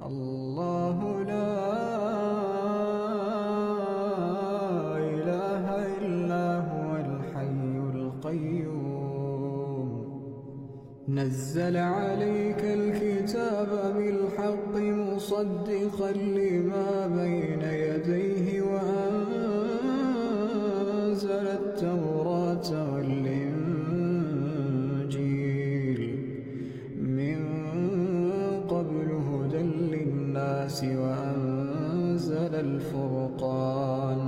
الله لا إله إلا هو الحي القيوم نزل عليك الكتاب بالحق مصدقا لما بين يديه وأنزل التوراة والإنجيل من قبل هدى للناس وأنزل الفرقان